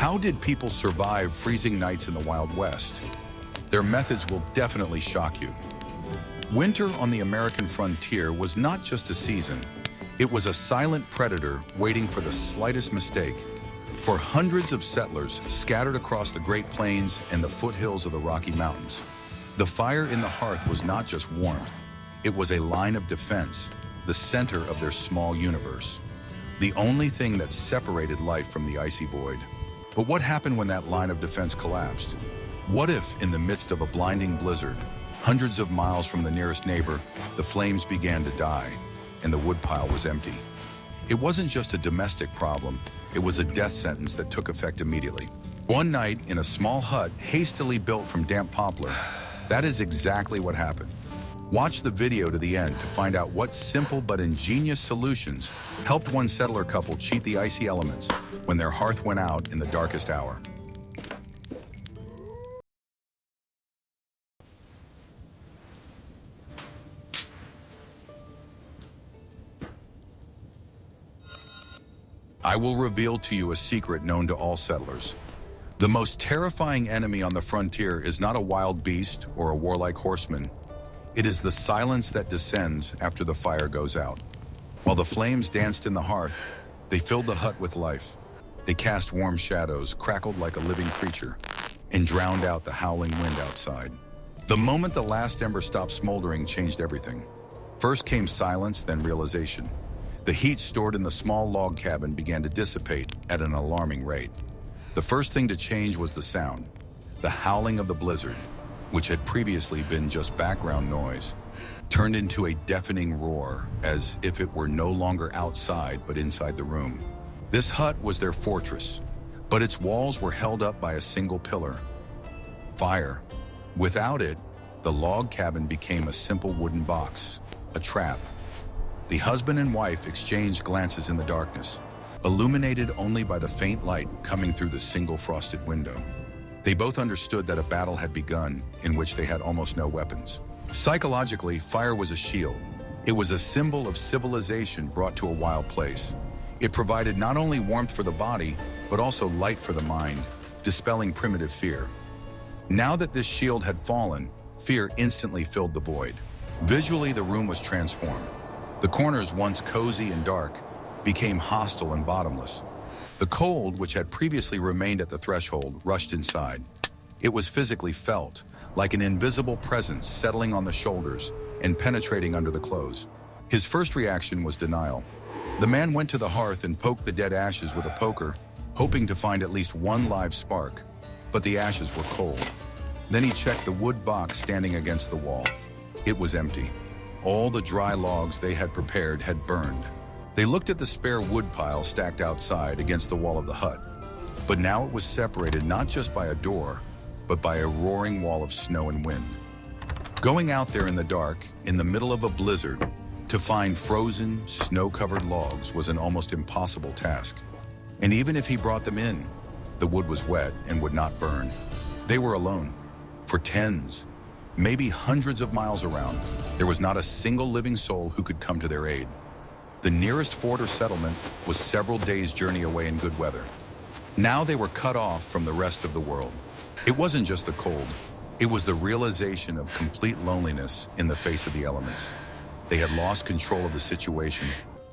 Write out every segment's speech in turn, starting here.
How did people survive freezing nights in the Wild West? Their methods will definitely shock you. Winter on the American frontier was not just a season. It was a silent predator waiting for the slightest mistake. For hundreds of settlers scattered across the Great Plains and the foothills of the Rocky Mountains, the fire in the hearth was not just warmth. It was a line of defense, the center of their small universe. The only thing that separated life from the icy void. But what happened when that line of defense collapsed? What if, in the midst of a blinding blizzard, hundreds of miles from the nearest neighbor, the flames began to die, and the woodpile was empty? It wasn't just a domestic problem, it was a death sentence that took effect immediately. One night, in a small hut hastily built from damp poplar, that is exactly what happened. Watch the video to the end to find out what simple but ingenious solutions helped one settler couple cheat the icy elements when their hearth went out in the darkest hour. I will reveal to you a secret known to all settlers. The most terrifying enemy on the frontier is not a wild beast or a warlike horseman. It is the silence that descends after the fire goes out. While the flames danced in the hearth, they filled the hut with life. They cast warm shadows, crackled like a living creature, and drowned out the howling wind outside. The moment the last ember stopped smoldering changed everything. First came silence, then realization. The heat stored in the small log cabin began to dissipate at an alarming rate. The first thing to change was the sound. The howling of the blizzard, which had previously been just background noise, turned into a deafening roar, as if it were no longer outside but inside the room. This hut was their fortress, but its walls were held up by a single pillar: fire. Without it, the log cabin became a simple wooden box, a trap. The husband and wife exchanged glances in the darkness, illuminated only by the faint light coming through the single frosted window. They both understood that a battle had begun in which they had almost no weapons. Psychologically, fire was a shield. It was a symbol of civilization brought to a wild place. It provided not only warmth for the body, but also light for the mind, dispelling primitive fear. Now that this shield had fallen, fear instantly filled the void. Visually, the room was transformed. The corners, once cozy and dark, became hostile and bottomless. The cold, which had previously remained at the threshold, rushed inside. It was physically felt, like an invisible presence settling on the shoulders and penetrating under the clothes. His first reaction was denial. The man went to the hearth and poked the dead ashes with a poker, hoping to find at least one live spark, but the ashes were cold. Then he checked the wood box standing against the wall. It was empty. All the dry logs they had prepared had burned. They looked at the spare wood pile stacked outside against the wall of the hut. But now it was separated not just by a door, but by a roaring wall of snow and wind. Going out there in the dark, in the middle of a blizzard, to find frozen, snow-covered logs was an almost impossible task. And even if he brought them in, the wood was wet and would not burn. They were alone. For tens, maybe hundreds of miles around, there was not a single living soul who could come to their aid. The nearest fort or settlement was several days' journey away in good weather. Now they were cut off from the rest of the world. It wasn't just the cold. It was the realization of complete loneliness in the face of the elements. They had lost control of the situation,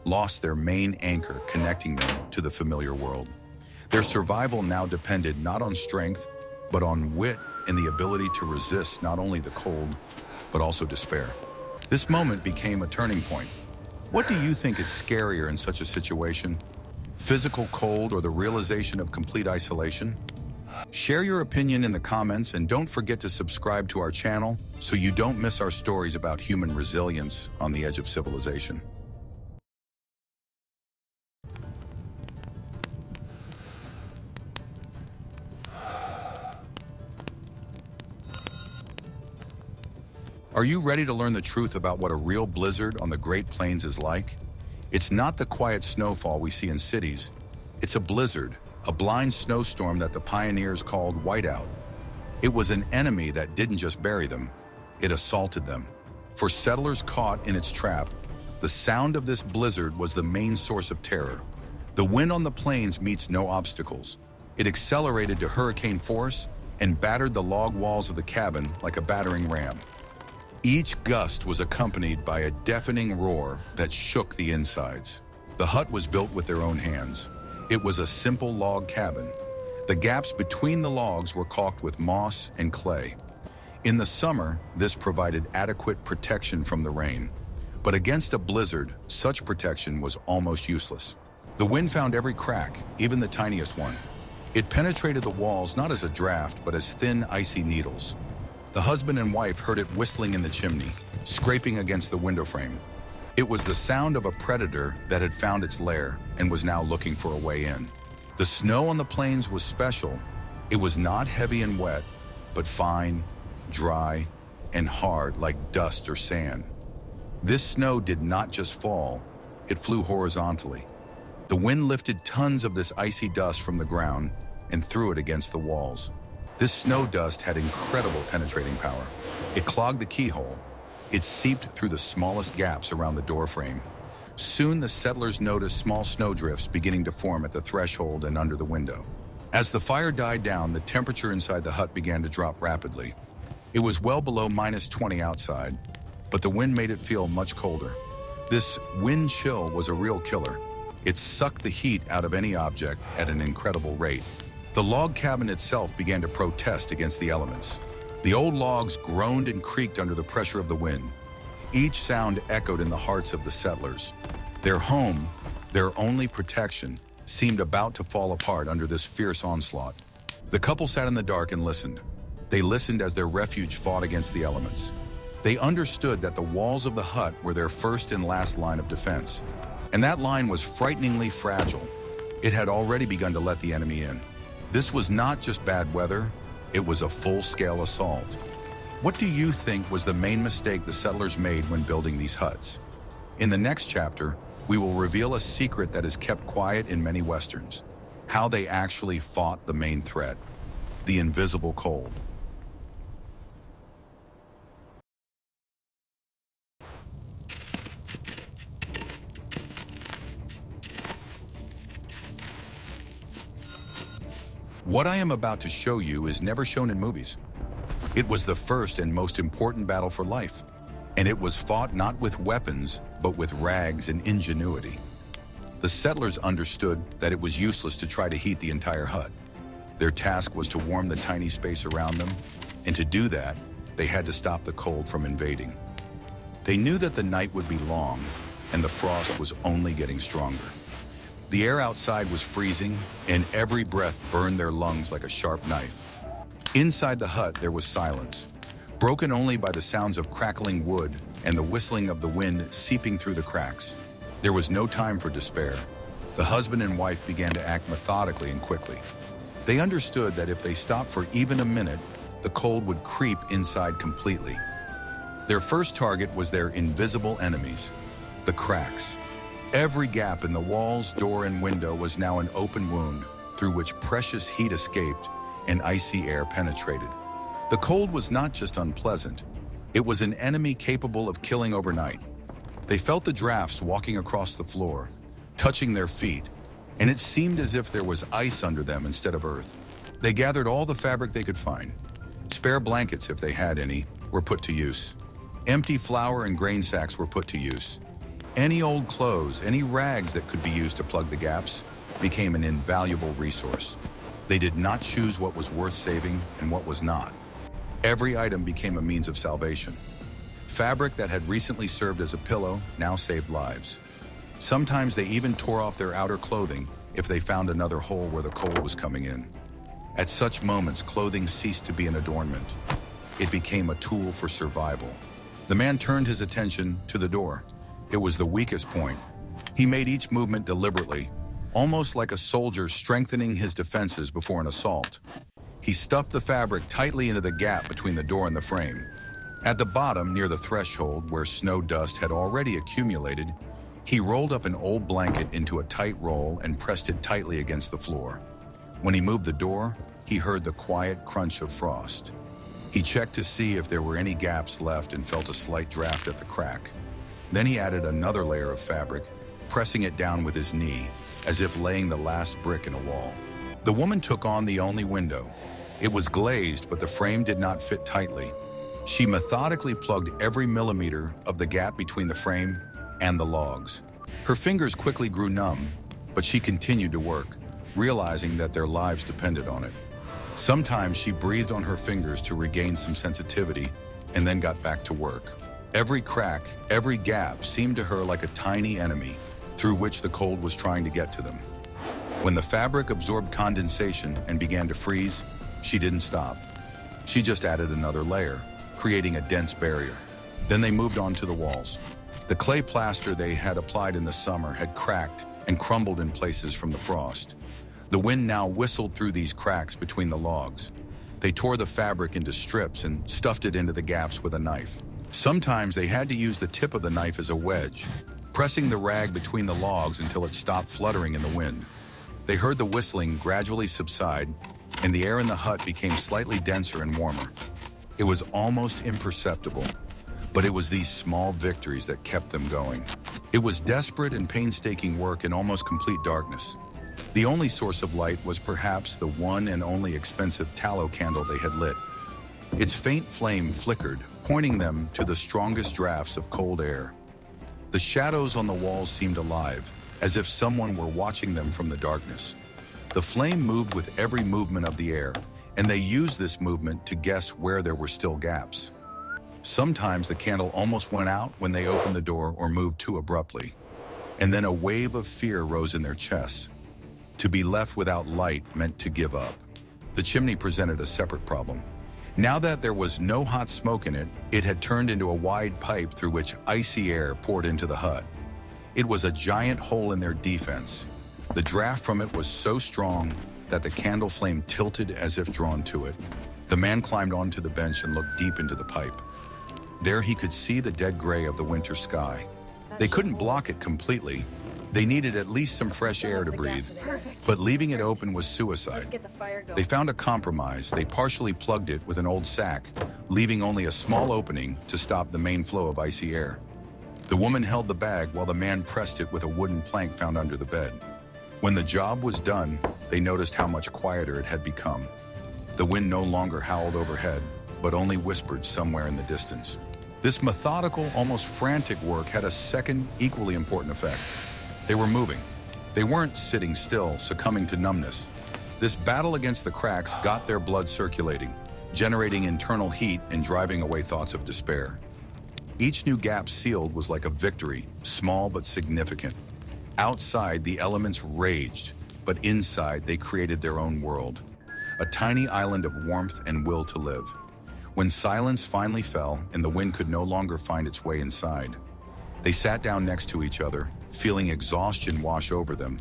lost their main anchor connecting them to the familiar world. Their survival now depended not on strength, but on wit and the ability to resist not only the cold, but also despair. This moment became a turning point. What do you think is scarier in such a situation? Physical cold or the realization of complete isolation? Share your opinion in the comments and don't forget to subscribe to our channel so you don't miss our stories about human resilience on the edge of civilization. Are you ready to learn the truth about what a real blizzard on the Great Plains is like? It's not the quiet snowfall we see in cities. It's a blizzard, a blind snowstorm that the pioneers called whiteout. It was an enemy that didn't just bury them, it assaulted them. For settlers caught in its trap, the sound of this blizzard was the main source of terror. The wind on the plains meets no obstacles. It accelerated to hurricane force and battered the log walls of the cabin like a battering ram. Each gust was accompanied by a deafening roar that shook the insides. The hut was built with their own hands. It was a simple log cabin. The gaps between the logs were caulked with moss and clay. In the summer, this provided adequate protection from the rain. But against a blizzard, such protection was almost useless. The wind found every crack, even the tiniest one. It penetrated the walls not as a draft, but as thin, icy needles. The husband and wife heard it whistling in the chimney, scraping against the window frame. It was the sound of a predator that had found its lair and was now looking for a way in. The snow on the plains was special. It was not heavy and wet, but fine, dry, and hard like dust or sand. This snow did not just fall, it flew horizontally. The wind lifted tons of this icy dust from the ground and threw it against the walls. This snow dust had incredible penetrating power. It clogged the keyhole. It seeped through the smallest gaps around the door frame. Soon the settlers noticed small snowdrifts beginning to form at the threshold and under the window. As the fire died down, the temperature inside the hut began to drop rapidly. It was well below -20 outside, but the wind made it feel much colder. This wind chill was a real killer. It sucked the heat out of any object at an incredible rate. The log cabin itself began to protest against the elements. The old logs groaned and creaked under the pressure of the wind. Each sound echoed in the hearts of the settlers. Their home, their only protection, seemed about to fall apart under this fierce onslaught. The couple sat in the dark and listened. They listened as their refuge fought against the elements. They understood that the walls of the hut were their first and last line of defense. And that line was frighteningly fragile. It had already begun to let the enemy in. This was not just bad weather, it was a full-scale assault. What do you think was the main mistake the settlers made when building these huts? In the next chapter, we will reveal a secret that is kept quiet in many Westerns, how they actually fought the main threat, the invisible cold. What I am about to show you is never shown in movies. It was the first and most important battle for life, and it was fought not with weapons, but with rags and ingenuity. The settlers understood that it was useless to try to heat the entire hut. Their task was to warm the tiny space around them, and to do that, they had to stop the cold from invading. They knew that the night would be long, and the frost was only getting stronger. The air outside was freezing, and every breath burned their lungs like a sharp knife. Inside the hut, there was silence, broken only by the sounds of crackling wood and the whistling of the wind seeping through the cracks. There was no time for despair. The husband and wife began to act methodically and quickly. They understood that if they stopped for even a minute, the cold would creep inside completely. Their first target was their invisible enemies, the cracks. Every gap in the walls, door, and window was now an open wound through which precious heat escaped and icy air penetrated. The cold was not just unpleasant, it was an enemy capable of killing overnight. They felt the drafts walking across the floor, touching their feet, and it seemed as if there was ice under them instead of earth. They gathered all the fabric they could find. Spare blankets, if they had any, were put to use. Empty flour and grain sacks were put to use. Any old clothes, any rags that could be used to plug the gaps, became an invaluable resource. They did not choose what was worth saving and what was not. Every item became a means of salvation. Fabric that had recently served as a pillow now saved lives. Sometimes they even tore off their outer clothing if they found another hole where the cold was coming in. At such moments, clothing ceased to be an adornment. It became a tool for survival. The man turned his attention to the door. It was the weakest point. He made each movement deliberately, almost like a soldier strengthening his defenses before an assault. He stuffed the fabric tightly into the gap between the door and the frame. At the bottom, near the threshold, where snow dust had already accumulated, he rolled up an old blanket into a tight roll and pressed it tightly against the floor. When he moved the door, he heard the quiet crunch of frost. He checked to see if there were any gaps left and felt a slight draft at the crack. Then he added another layer of fabric, pressing it down with his knee, as if laying the last brick in a wall. The woman took on the only window. It was glazed, but the frame did not fit tightly. She methodically plugged every millimeter of the gap between the frame and the logs. Her fingers quickly grew numb, but she continued to work, realizing that their lives depended on it. Sometimes she breathed on her fingers to regain some sensitivity and then got back to work. Every crack, every gap seemed to her like a tiny enemy through which the cold was trying to get to them. When the fabric absorbed condensation and began to freeze, she didn't stop. She just added another layer, creating a dense barrier. Then they moved on to the walls. The clay plaster they had applied in the summer had cracked and crumbled in places from the frost. The wind now whistled through these cracks between the logs. They tore the fabric into strips and stuffed it into the gaps with a knife. Sometimes they had to use the tip of the knife as a wedge, pressing the rag between the logs until it stopped fluttering in the wind. They heard the whistling gradually subside, and the air in the hut became slightly denser and warmer. It was almost imperceptible, but it was these small victories that kept them going. It was desperate and painstaking work in almost complete darkness. The only source of light was perhaps the one and only expensive tallow candle they had lit. Its faint flame flickered, pointing them to the strongest drafts of cold air. The shadows on the walls seemed alive, as if someone were watching them from the darkness. The flame moved with every movement of the air, and they used this movement to guess where there were still gaps. Sometimes the candle almost went out when they opened the door or moved too abruptly. And then a wave of fear rose in their chests. To be left without light meant to give up. The chimney presented a separate problem. Now that there was no hot smoke in it, it had turned into a wide pipe through which icy air poured into the hut. It was a giant hole in their defense. The draft from it was so strong that the candle flame tilted as if drawn to it. The man climbed onto the bench and looked deep into the pipe. There he could see the dead gray of the winter sky. They couldn't block it completely. They needed at least some fresh air to breathe, but leaving it open was suicide. They found a compromise. They partially plugged it with an old sack, leaving only a small opening to stop the main flow of icy air. The woman held the bag while the man pressed it with a wooden plank found under the bed. When the job was done, they noticed how much quieter it had become. The wind no longer howled overhead, but only whispered somewhere in the distance. This methodical, almost frantic work had a second, equally important effect. They were moving. They weren't sitting still, succumbing to numbness. This battle against the cracks got their blood circulating, generating internal heat and driving away thoughts of despair. Each new gap sealed was like a victory, small but significant. Outside, the elements raged, but inside, they created their own world. A tiny island of warmth and will to live. When silence finally fell and the wind could no longer find its way inside, they sat down next to each other, feeling exhaustion wash over them,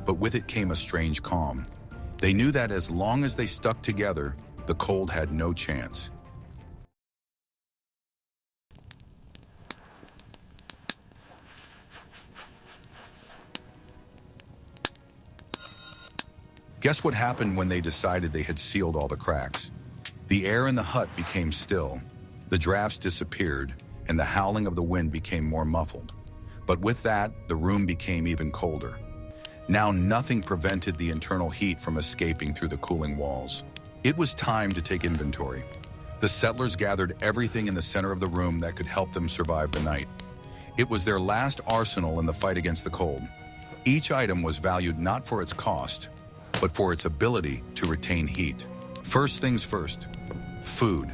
but with it came a strange calm. They knew that as long as they stuck together, the cold had no chance. Guess what happened when they decided they had sealed all the cracks? The air in the hut became still, the drafts disappeared, and the howling of the wind became more muffled. But with that, the room became even colder. Now nothing prevented the internal heat from escaping through the cooling walls. It was time to take inventory. The settlers gathered everything in the center of the room that could help them survive the night. It was their last arsenal in the fight against the cold. Each item was valued not for its cost, but for its ability to retain heat. First things first, food.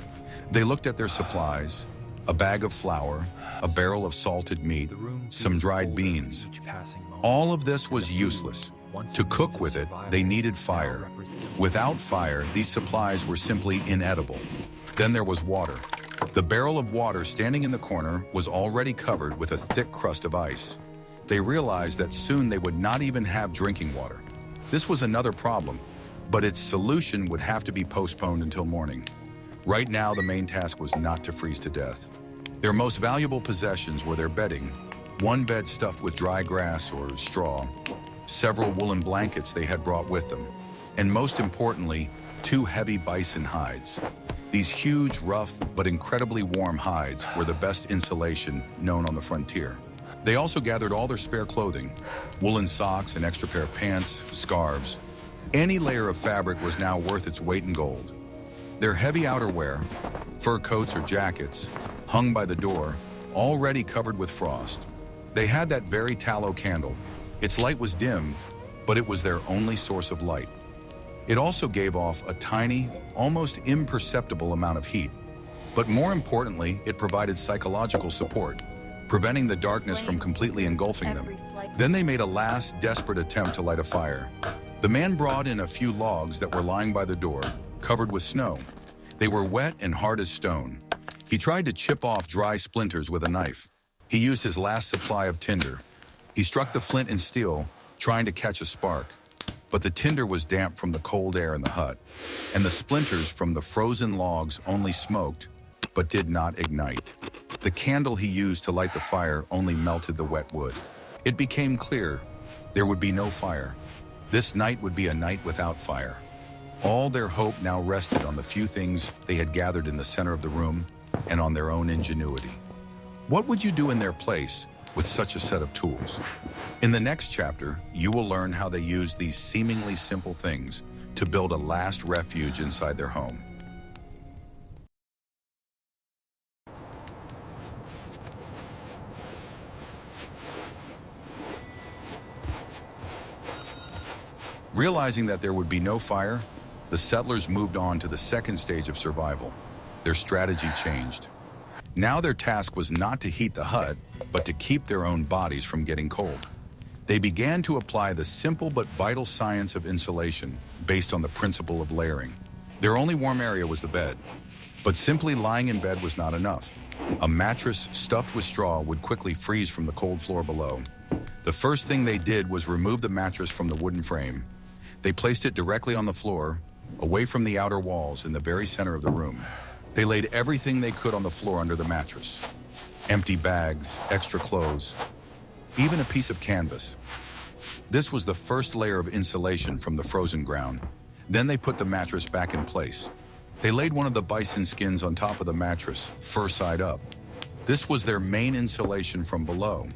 They looked at their supplies, a bag of flour, a barrel of salted meat, some dried beans. All of this was useless. To cook with it, they needed fire. Without fire, these supplies were simply inedible. Then there was water. The barrel of water standing in the corner was already covered with a thick crust of ice. They realized that soon they would not even have drinking water. This was another problem, but its solution would have to be postponed until morning. Right now, the main task was not to freeze to death. Their most valuable possessions were their bedding, one bed stuffed with dry grass or straw, several woolen blankets they had brought with them, and most importantly, 2 heavy bison hides. These huge, rough, but incredibly warm hides were the best insulation known on the frontier. They also gathered all their spare clothing, woolen socks, an extra pair of pants, scarves. Any layer of fabric was now worth its weight in gold. Their heavy outerwear, fur coats or jackets, hung by the door, already covered with frost. They had that very tallow candle. Its light was dim, but it was their only source of light. It also gave off a tiny, almost imperceptible amount of heat. But more importantly, it provided psychological support, preventing the darkness from completely engulfing them. Then they made a last, desperate attempt to light a fire. The man brought in a few logs that were lying by the door, covered with snow. They were wet and hard as stone. He tried to chip off dry splinters with a knife. He used his last supply of tinder. He struck the flint and steel, trying to catch a spark. But the tinder was damp from the cold air in the hut, and the splinters from the frozen logs only smoked, but did not ignite. The candle he used to light the fire only melted the wet wood. It became clear there would be no fire. This night would be a night without fire. All their hope now rested on the few things they had gathered in the center of the room and on their own ingenuity. What would you do in their place with such a set of tools? In the next chapter, you will learn how they used these seemingly simple things to build a last refuge inside their home. Realizing that there would be no fire, the settlers moved on to the second stage of survival. Their strategy changed. Now their task was not to heat the hut, but to keep their own bodies from getting cold. They began to apply the simple but vital science of insulation based on the principle of layering. Their only warm area was the bed, but simply lying in bed was not enough. A mattress stuffed with straw would quickly freeze from the cold floor below. The first thing they did was remove the mattress from the wooden frame. They placed it directly on the floor, away from the outer walls in the very center of the room. They laid everything they could on the floor under the mattress. Empty bags, extra clothes, even a piece of canvas. This was the first layer of insulation from the frozen ground. Then they put the mattress back in place. They laid one of the bison skins on top of the mattress, fur side up. This was their main insulation from below.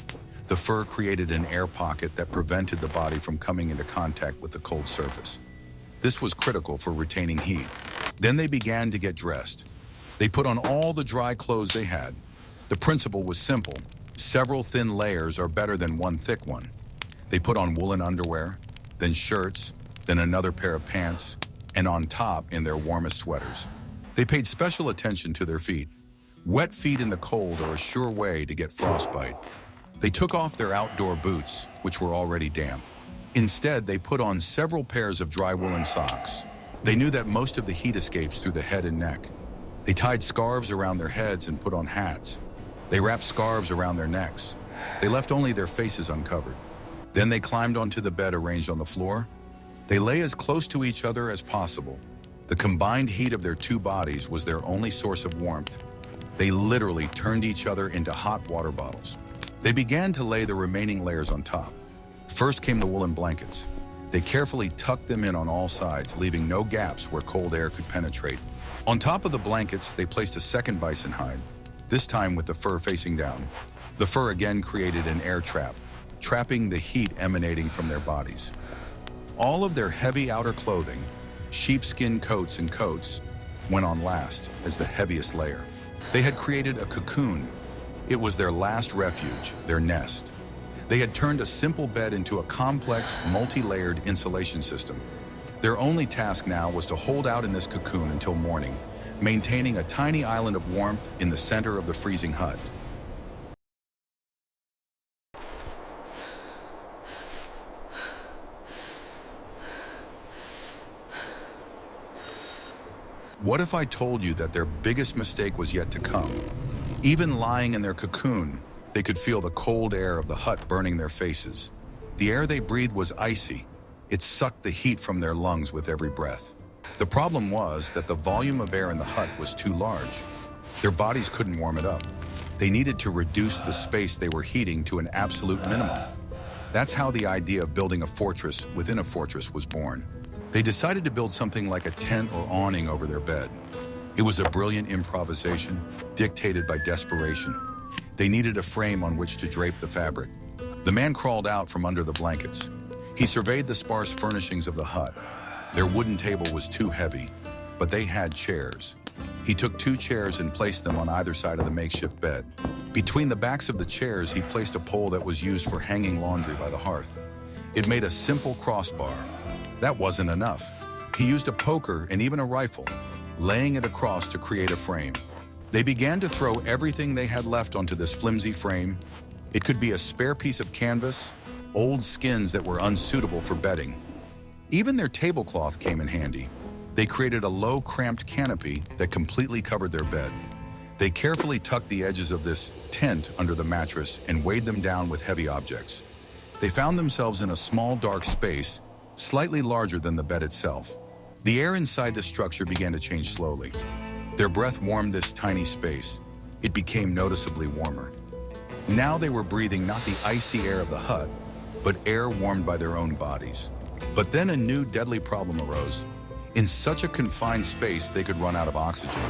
The fur created an air pocket that prevented the body from coming into contact with the cold surface. This was critical for retaining heat. Then they began to get dressed. They put on all the dry clothes they had. The principle was simple. Several thin layers are better than one thick one. They put on woolen underwear, then shirts, then another pair of pants, and on top in their warmest sweaters. They paid special attention to their feet. Wet feet in the cold are a sure way to get frostbite. They took off their outdoor boots, which were already damp. Instead, they put on several pairs of dry woolen socks. They knew that most of the heat escapes through the head and neck. They tied scarves around their heads and put on hats. They wrapped scarves around their necks. They left only their faces uncovered. Then they climbed onto the bed arranged on the floor. They lay as close to each other as possible. The combined heat of their two bodies was their only source of warmth. They literally turned each other into hot water bottles. They began to lay the remaining layers on top. First came the woolen blankets. They carefully tucked them in on all sides, leaving no gaps where cold air could penetrate. On top of the blankets, they placed a second bison hide, this time with the fur facing down. The fur again created an air trap, trapping the heat emanating from their bodies. All of their heavy outer clothing, sheepskin coats and coats, went on last as the heaviest layer. They had created a cocoon. It was their last refuge, their nest. They had turned a simple bed into a complex, multi-layered insulation system. Their only task now was to hold out in this cocoon until morning, maintaining a tiny island of warmth in the center of the freezing hut. What if I told you that their biggest mistake was yet to come? Even lying in their cocoon, they could feel the cold air of the hut burning their faces. The air they breathed was icy. It sucked the heat from their lungs with every breath. The problem was that the volume of air in the hut was too large. Their bodies couldn't warm it up. They needed to reduce the space they were heating to an absolute minimum. That's how the idea of building a fortress within a fortress was born. They decided to build something like a tent or awning over their bed. It was a brilliant improvisation, dictated by desperation. They needed a frame on which to drape the fabric. The man crawled out from under the blankets. He surveyed the sparse furnishings of the hut. Their wooden table was too heavy, but they had chairs. He took 2 chairs and placed them on either side of the makeshift bed. Between the backs of the chairs, he placed a pole that was used for hanging laundry by the hearth. It made a simple crossbar. That wasn't enough. He used a poker and even a rifle, laying it across to create a frame. They began to throw everything they had left onto this flimsy frame. It could be a spare piece of canvas, old skins that were unsuitable for bedding. Even their tablecloth came in handy. They created a low, cramped canopy that completely covered their bed. They carefully tucked the edges of this tent under the mattress and weighed them down with heavy objects. They found themselves in a small, dark space, slightly larger than the bed itself. The air inside the structure began to change slowly. Their breath warmed this tiny space. It became noticeably warmer. Now they were breathing not the icy air of the hut, but air warmed by their own bodies. But then a new deadly problem arose. In such a confined space, they could run out of oxygen.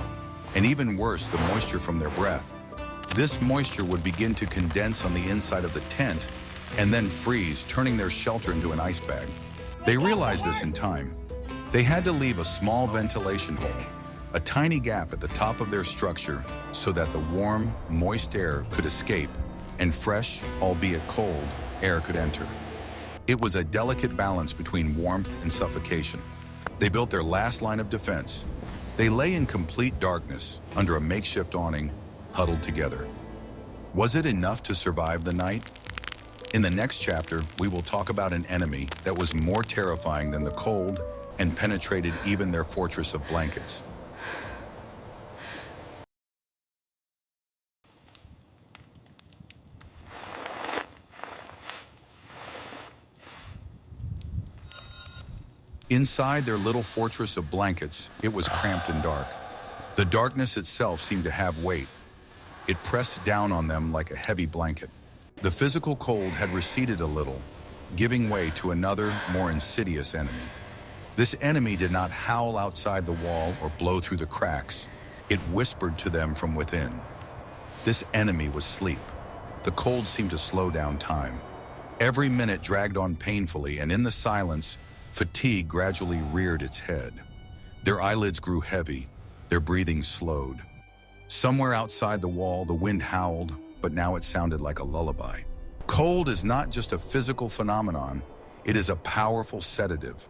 And even worse, the moisture from their breath. This moisture would begin to condense on the inside of the tent and then freeze, turning their shelter into an ice bag. They realized this in time. They had to leave a small ventilation hole, a tiny gap at the top of their structure so that the warm, moist air could escape and fresh, albeit cold, air could enter. It was a delicate balance between warmth and suffocation. They built their last line of defense. They lay in complete darkness under a makeshift awning, huddled together. Was it enough to survive the night? In the next chapter, we will talk about an enemy that was more terrifying than the cold and penetrated even their fortress of blankets. Inside their little fortress of blankets, it was cramped and dark. The darkness itself seemed to have weight. It pressed down on them like a heavy blanket. The physical cold had receded a little, giving way to another, more insidious enemy. This enemy did not howl outside the wall or blow through the cracks. It whispered to them from within. This enemy was sleep. The cold seemed to slow down time. Every minute dragged on painfully, and in the silence, fatigue gradually reared its head. Their eyelids grew heavy, their breathing slowed. Somewhere outside the wall, the wind howled, but now it sounded like a lullaby. Cold is not just a physical phenomenon, it is a powerful sedative.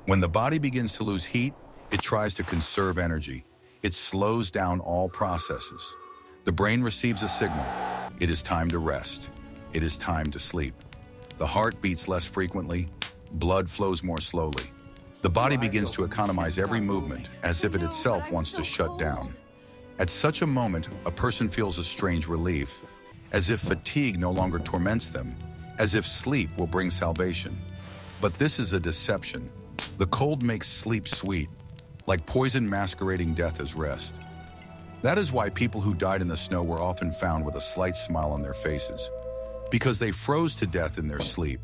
When the body begins to lose heat, it tries to conserve energy. It slows down all processes. The brain receives a signal. It is time to rest. It is time to sleep. The heart beats less frequently. Blood flows more slowly. The body begins to economize every movement as if it itself wants to shut down. At such a moment, a person feels a strange relief, as if fatigue no longer torments them, as if sleep will bring salvation. But this is a deception. The cold makes sleep sweet, like poison masquerading death as rest. That is why people who died in the snow were often found with a slight smile on their faces, because they froze to death in their sleep,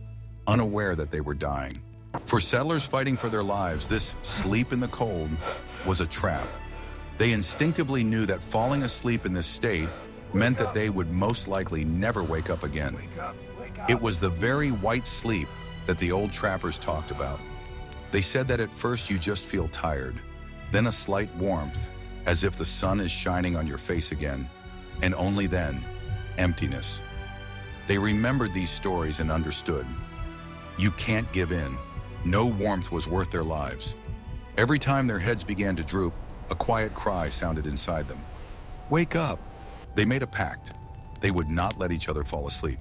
unaware that they were dying. For settlers fighting for their lives, this sleep in the cold was a trap. They instinctively knew that falling asleep in this state meant that they would most likely never wake up again. It was the very white sleep that the old trappers talked about. They said that at first you just feel tired, then a slight warmth, as if the sun is shining on your face again, and only then, emptiness. They remembered these stories and understood. You can't give in. No warmth was worth their lives. Every time their heads began to droop, a quiet cry sounded inside them. Wake up! They made a pact. They would not let each other fall asleep.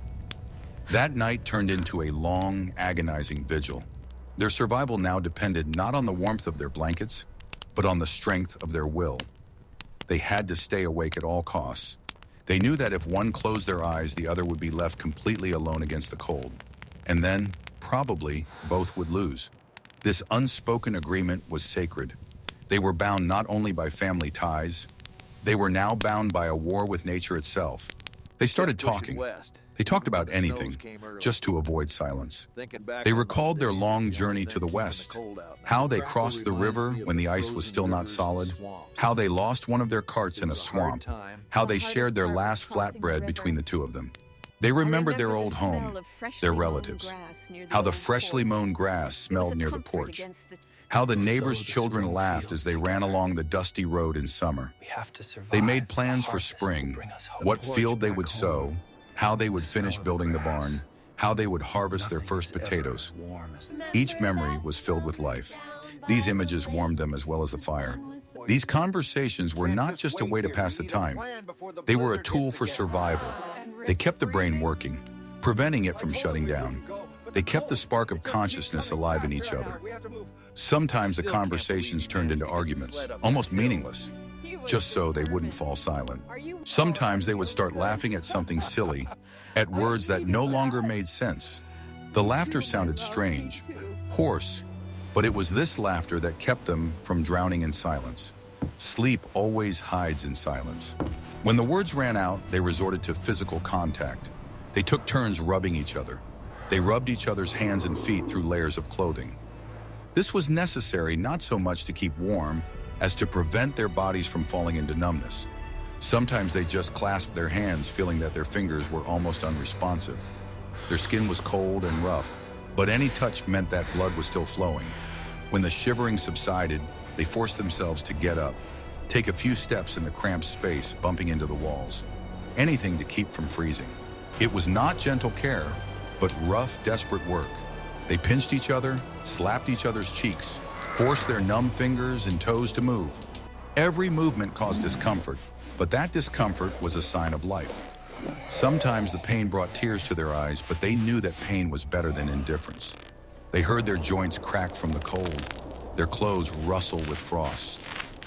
That night turned into a long, agonizing vigil. Their survival now depended not on the warmth of their blankets, but on the strength of their will. They had to stay awake at all costs. They knew that if one closed their eyes, the other would be left completely alone against the cold. And then, probably, both would lose. This unspoken agreement was sacred. They were bound not only by family ties, they were now bound by a war with nature itself. They started talking. They talked about anything, just to avoid silence. They recalled their long journey to the west, how they crossed the river when the ice was still not solid, how they lost one of their carts in a swamp, how they shared their last flatbread between the two of them. They remembered their old home, their relatives, how the freshly mown grass smelled near the porch, how the neighbors' children laughed as they ran along the dusty road in summer. They made plans for spring, what field they would sow, how they would finish building the barn, how they would harvest their first potatoes. Each memory was filled with life. These images warmed them as well as the fire. These conversations were not just a way to pass the time. They were a tool for survival. They kept the brain working, preventing it from shutting down. They kept the spark of consciousness alive in each other. Sometimes the conversations turned into arguments, almost meaningless, just so they wouldn't fall silent. Sometimes they would start laughing at something silly, at words that no longer made sense. The laughter sounded strange, hoarse, but it was this laughter that kept them from drowning in silence. Sleep always hides in silence. When the words ran out, they resorted to physical contact. They took turns rubbing each other. They rubbed each other's hands and feet through layers of clothing. This was necessary not so much to keep warm as to prevent their bodies from falling into numbness. Sometimes they just clasped their hands, feeling that their fingers were almost unresponsive. Their skin was cold and rough, but any touch meant that blood was still flowing. When the shivering subsided, they forced themselves to get up, take a few steps in the cramped space, bumping into the walls. Anything to keep from freezing. It was not gentle care, but rough, desperate work. They pinched each other, slapped each other's cheeks, forced their numb fingers and toes to move. Every movement caused discomfort, but that discomfort was a sign of life. Sometimes the pain brought tears to their eyes, but they knew that pain was better than indifference. They heard their joints crack from the cold, their clothes rustle with frost.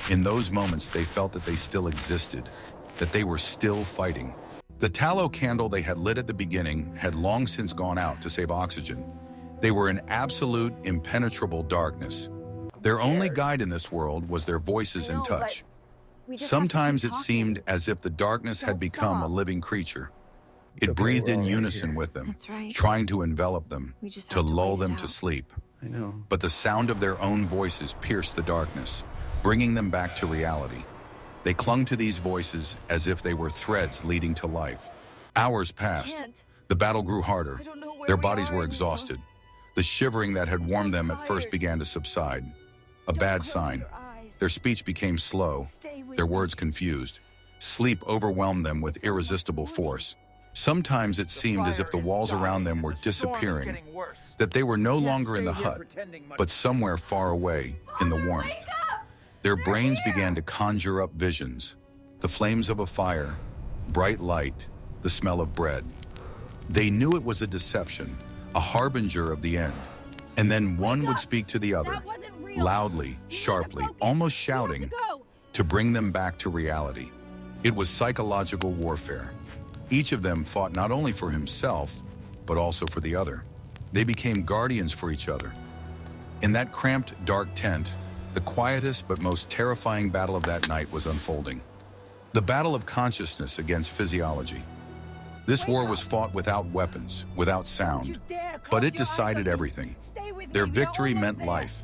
In those moments, they felt that they still existed, that they were still fighting. The tallow candle they had lit at the beginning had long since gone out to save oxygen. They were in absolute, impenetrable darkness. Their only guide in this world was their voices and touch. Sometimes it seemed as if the darkness had become a living creature. It breathed in unison with them, trying to envelop them, to lull them to sleep. But the sound of their own voices pierced the darkness, bringing them back to reality. They clung to these voices as if they were threads leading to life. Hours passed. The battle grew harder. Their bodies were exhausted. The shivering that had warmed them at first began to subside. A bad sign. Their speech became slow, their words confused. Sleep overwhelmed them with irresistible force. Sometimes it seemed as if the walls around them were disappearing, that they were no longer in the hut, but somewhere far away in the warmth. Their brains began to conjure up visions, the flames of a fire, bright light, the smell of bread. They knew it was a deception, a harbinger of the end. And then one would speak to the other, loudly, sharply, almost shouting, to bring them back to reality. It was psychological warfare. Each of them fought not only for himself, but also for the other. They became guardians for each other. In that cramped, dark tent, the quietest but most terrifying battle of that night was unfolding. The battle of consciousness against physiology. This war was fought without weapons, without sound, but it decided everything. Their victory meant life.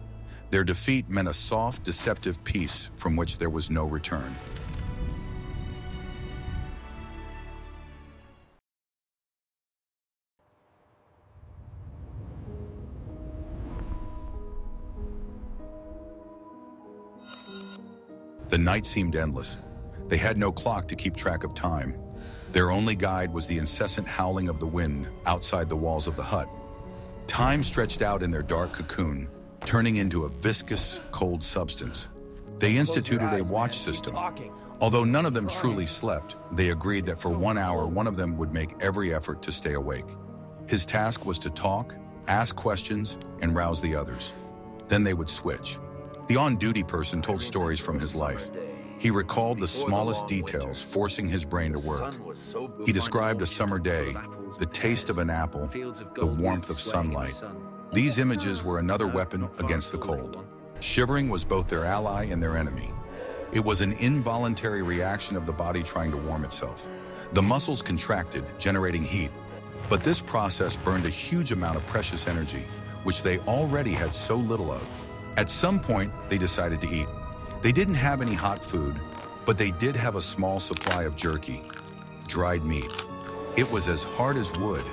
Their defeat meant a soft, deceptive peace from which there was no return. The night seemed endless. They had no clock to keep track of time. Their only guide was the incessant howling of the wind outside the walls of the hut. Time stretched out in their dark cocoon, turning into a viscous, cold substance. They instituted a watch system. Although none of them truly slept, they agreed that for 1 hour, one of them would make every effort to stay awake. His task was to talk, ask questions, and rouse the others. Then they would switch. The on-duty person told stories from his life. He recalled the smallest details, forcing his brain to work. He described a summer day, the taste of an apple, the warmth of sunlight. These images were another weapon against the cold. Shivering was both their ally and their enemy. It was an involuntary reaction of the body trying to warm itself. The muscles contracted, generating heat. But this process burned a huge amount of precious energy, which they already had so little of. At some point, they decided to eat. They didn't have any hot food, but they did have a small supply of jerky, dried meat. It was as hard as wood.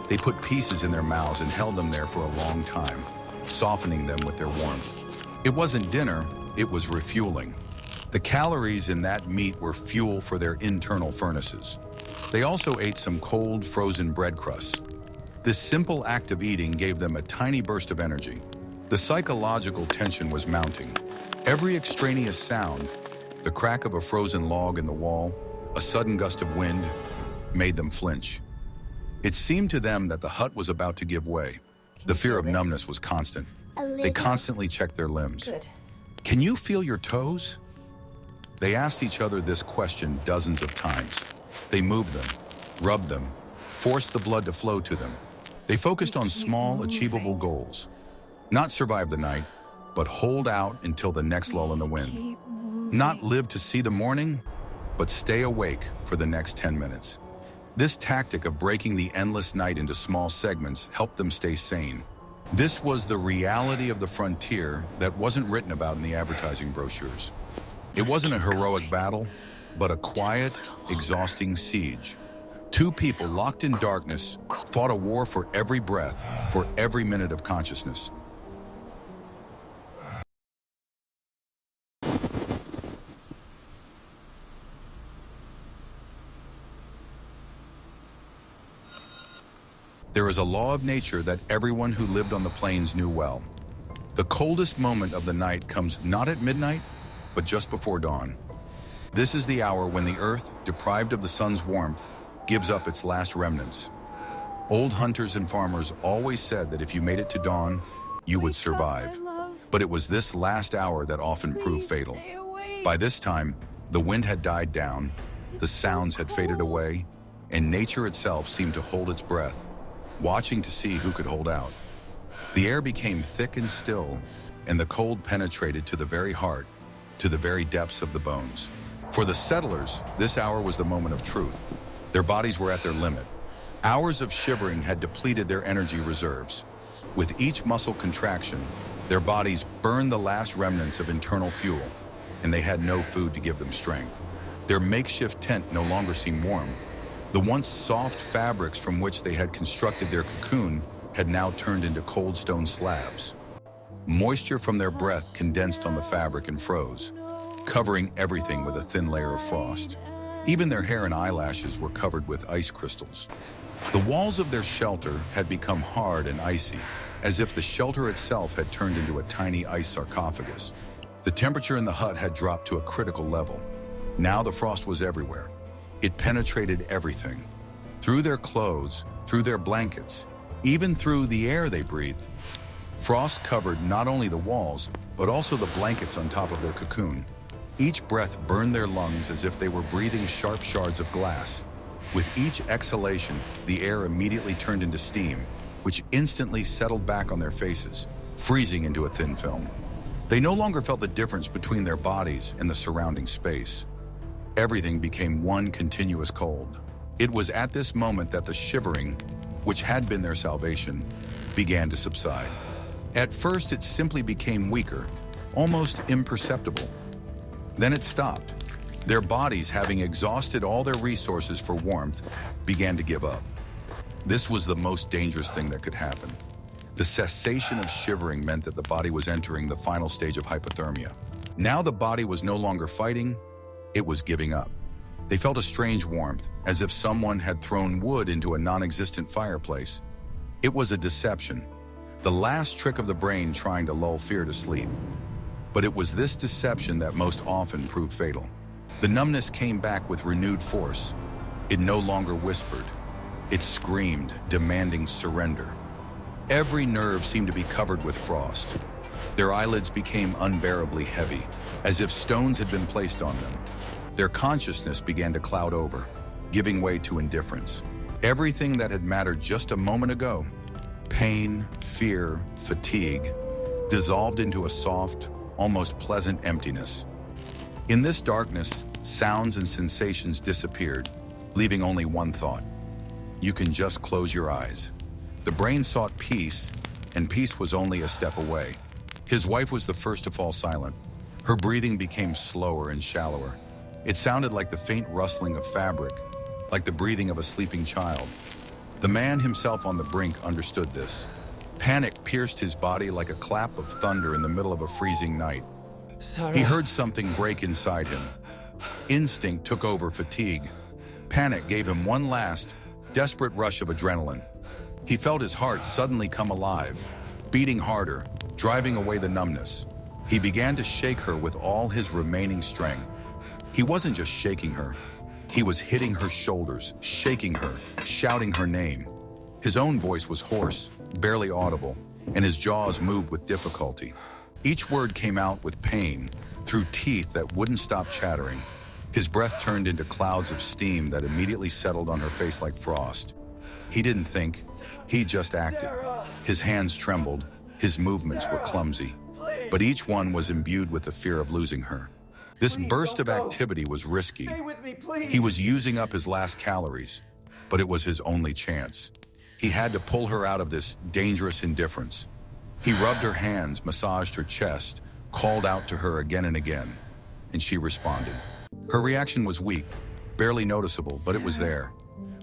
They put pieces in their mouths and held them there for a long time, softening them with their warmth. It wasn't dinner, it was refueling. The calories in that meat were fuel for their internal furnaces. They also ate some cold, frozen bread crusts. This simple act of eating gave them a tiny burst of energy. The psychological tension was mounting. Every extraneous sound, the crack of a frozen log in the wall, a sudden gust of wind, made them flinch. It seemed to them that the hut was about to give way. The fear of numbness was constant. They constantly checked their limbs. Good. Can you feel your toes? They asked each other this question dozens of times. They moved them, rubbed them, forced the blood to flow to them. They focused on small, achievable goals. Not survive the night, but hold out until the next lull in the wind. Not live to see the morning, but stay awake for the next 10 minutes. This tactic of breaking the endless night into small segments helped them stay sane. This was the reality of the frontier that wasn't written about in the advertising brochures. It wasn't a heroic battle, but a quiet, exhausting siege. Two people locked in darkness fought a war for every breath, for every minute of consciousness. There is a law of nature that everyone who lived on the plains knew well. The coldest moment of the night comes not at midnight, but just before dawn. This is the hour when the earth, deprived of the sun's warmth, gives up its last remnants. Old hunters and farmers always said that if you made it to dawn, you would survive. But it was this last hour that often proved fatal. By this time, the wind had died down, the sounds had faded away, and nature itself seemed to hold its breath, watching to see who could hold out. The air became thick and still, and the cold penetrated to the very heart, to the very depths of the bones. For the settlers, this hour was the moment of truth. Their bodies were at their limit. Hours of shivering had depleted their energy reserves. With each muscle contraction, their bodies burned the last remnants of internal fuel, and they had no food to give them strength. Their makeshift tent no longer seemed warm. The once soft fabrics from which they had constructed their cocoon had now turned into cold stone slabs. Moisture from their breath condensed on the fabric and froze, covering everything with a thin layer of frost. Even their hair and eyelashes were covered with ice crystals. The walls of their shelter had become hard and icy, as if the shelter itself had turned into a tiny ice sarcophagus. The temperature in the hut had dropped to a critical level. Now the frost was everywhere. It penetrated everything. Through their clothes, through their blankets, even through the air they breathed. Frost covered not only the walls, but also the blankets on top of their cocoon. Each breath burned their lungs as if they were breathing sharp shards of glass. With each exhalation, the air immediately turned into steam, which instantly settled back on their faces, freezing into a thin film. They no longer felt the difference between their bodies and the surrounding space. Everything became one continuous cold. It was at this moment that the shivering, which had been their salvation, began to subside. At first, it simply became weaker, almost imperceptible. Then it stopped. Their bodies, having exhausted all their resources for warmth, began to give up. This was the most dangerous thing that could happen. The cessation of shivering meant that the body was entering the final stage of hypothermia. Now the body was no longer fighting, it was giving up. They felt a strange warmth, as if someone had thrown wood into a non-existent fireplace. It was a deception, the last trick of the brain trying to lull fear to sleep. But it was this deception that most often proved fatal. The numbness came back with renewed force. It no longer whispered. It screamed, demanding surrender. Every nerve seemed to be covered with frost. Their eyelids became unbearably heavy, as if stones had been placed on them. Their consciousness began to cloud over, giving way to indifference. Everything that had mattered just a moment ago, pain, fear, fatigue, dissolved into a soft, almost pleasant emptiness. In this darkness, sounds and sensations disappeared, leaving only one thought. You can just close your eyes. The brain sought peace, and peace was only a step away. His wife was the first to fall silent. Her breathing became slower and shallower. It sounded like the faint rustling of fabric, like the breathing of a sleeping child. The man himself on the brink understood this. Panic pierced his body like a clap of thunder in the middle of a freezing night. Sarah. He heard something break inside him. Instinct took over fatigue. Panic gave him one last, desperate rush of adrenaline. He felt his heart suddenly come alive, beating harder, driving away the numbness. He began to shake her with all his remaining strength. He wasn't just shaking her. He was hitting her shoulders, shaking her, shouting her name. His own voice was hoarse, barely audible, and his jaws moved with difficulty. Each word came out with pain, through teeth that wouldn't stop chattering. His breath turned into clouds of steam that immediately settled on her face like frost. He didn't think, he just acted. His hands trembled, his movements were clumsy, but each one was imbued with the fear of losing her. This burst of activity was risky. Stay with me, please. He was using up his last calories, but it was his only chance. He had to pull her out of this dangerous indifference. He rubbed her hands, massaged her chest, called out to her again and again, and she responded. Her reaction was weak, barely noticeable, but it was there.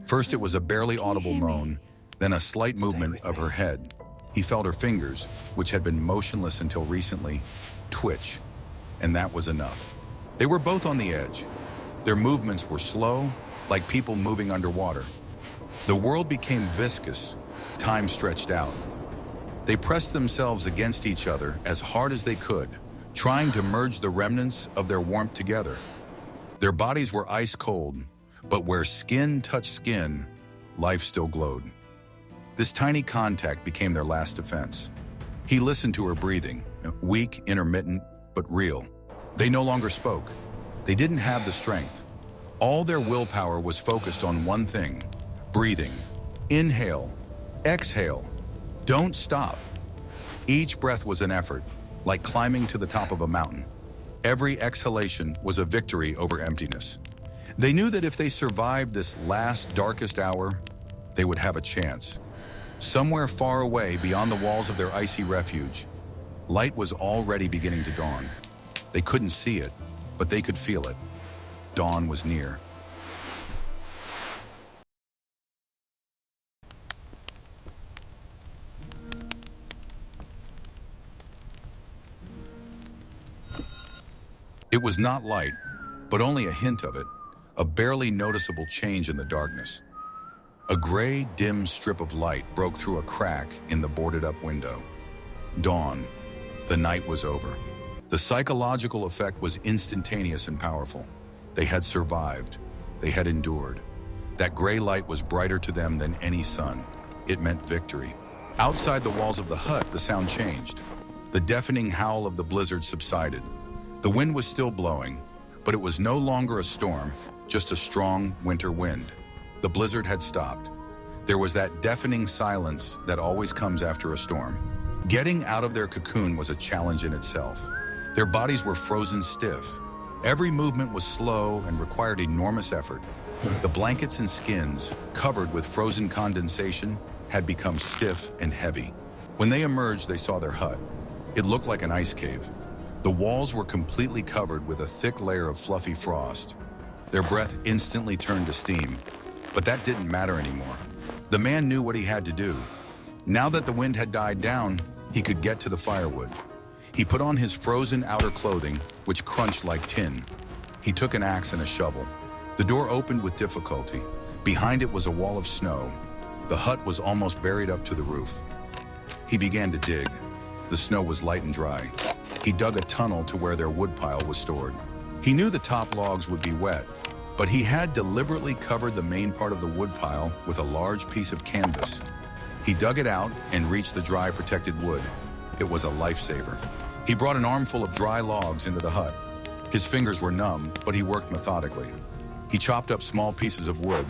First, it was a barely audible moan, then a slight movement of her head. He felt her fingers, which had been motionless until recently, twitch, and that was enough. They were both on the edge. Their movements were slow, like people moving underwater. The world became viscous, time stretched out. They pressed themselves against each other as hard as they could, trying to merge the remnants of their warmth together. Their bodies were ice cold, but where skin touched skin, life still glowed. This tiny contact became their last defense. He listened to her breathing, weak, intermittent, but real. They no longer spoke. They didn't have the strength. All their willpower was focused on one thing: breathing. Inhale, exhale, don't stop. Each breath was an effort, like climbing to the top of a mountain. Every exhalation was a victory over emptiness. They knew that if they survived this last, darkest hour, they would have a chance. Somewhere far away beyond the walls of their icy refuge, light was already beginning to dawn. They couldn't see it, but they could feel it. Dawn was near. It was not light, but only a hint of it, a barely noticeable change in the darkness. A gray, dim strip of light broke through a crack in the boarded-up window. Dawn. The night was over. The psychological effect was instantaneous and powerful. They had survived. They had endured. That gray light was brighter to them than any sun. It meant victory. Outside the walls of the hut, the sound changed. The deafening howl of the blizzard subsided. The wind was still blowing, but it was no longer a storm, just a strong winter wind. The blizzard had stopped. There was that deafening silence that always comes after a storm. Getting out of their cocoon was a challenge in itself. Their bodies were frozen stiff. Every movement was slow and required enormous effort. The blankets and skins, covered with frozen condensation, had become stiff and heavy. When they emerged, they saw their hut. It looked like an ice cave. The walls were completely covered with a thick layer of fluffy frost. Their breath instantly turned to steam, but that didn't matter anymore. The man knew what he had to do. Now that the wind had died down, he could get to the firewood. He put on his frozen outer clothing, which crunched like tin. He took an axe and a shovel. The door opened with difficulty. Behind it was a wall of snow. The hut was almost buried up to the roof. He began to dig. The snow was light and dry. He dug a tunnel to where their woodpile was stored. He knew the top logs would be wet, but he had deliberately covered the main part of the woodpile with a large piece of canvas. He dug it out and reached the dry, protected wood. It was a lifesaver. He brought an armful of dry logs into the hut. His fingers were numb, but he worked methodically. He chopped up small pieces of wood.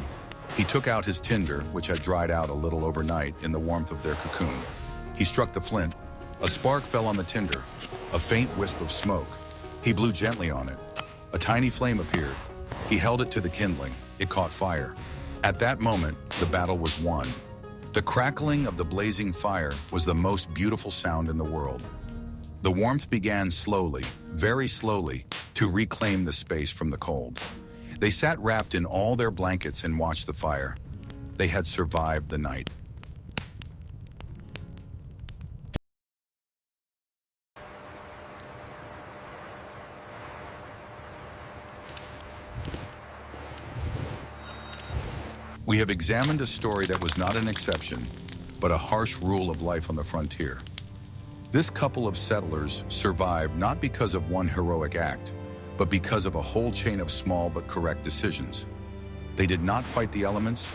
He took out his tinder, which had dried out a little overnight in the warmth of their cocoon. He struck the flint. A spark fell on the tinder, a faint wisp of smoke. He blew gently on it. A tiny flame appeared. He held it to the kindling. It caught fire. At that moment, the battle was won. The crackling of the blazing fire was the most beautiful sound in the world. The warmth began slowly, very slowly, to reclaim the space from the cold. They sat wrapped in all their blankets and watched the fire. They had survived the night. We have examined a story that was not an exception, but a harsh rule of life on the frontier. This couple of settlers survived not because of one heroic act, but because of a whole chain of small but correct decisions. They did not fight the elements,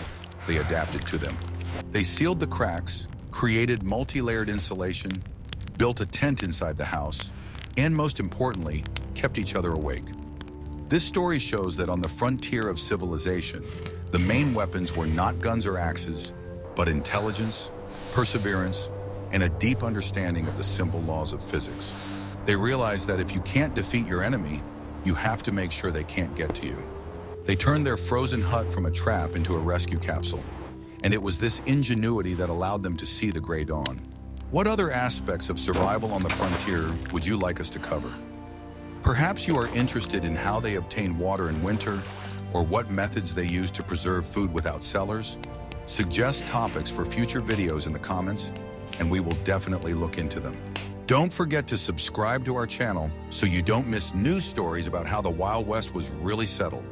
they adapted to them. They sealed the cracks, created multi-layered insulation, built a tent inside the house, and most importantly, kept each other awake. This story shows that on the frontier of civilization, the main weapons were not guns or axes, but intelligence, perseverance, and a deep understanding of the simple laws of physics. They realized that if you can't defeat your enemy, you have to make sure they can't get to you. They turned their frozen hut from a trap into a rescue capsule, and it was this ingenuity that allowed them to see the gray dawn. What other aspects of survival on the frontier would you like us to cover? Perhaps you are interested in how they obtain water in winter, or what methods they use to preserve food without cellars? Suggest topics for future videos in the comments, and we will definitely look into them. Don't forget to subscribe to our channel so you don't miss new stories about how the Wild West was really settled.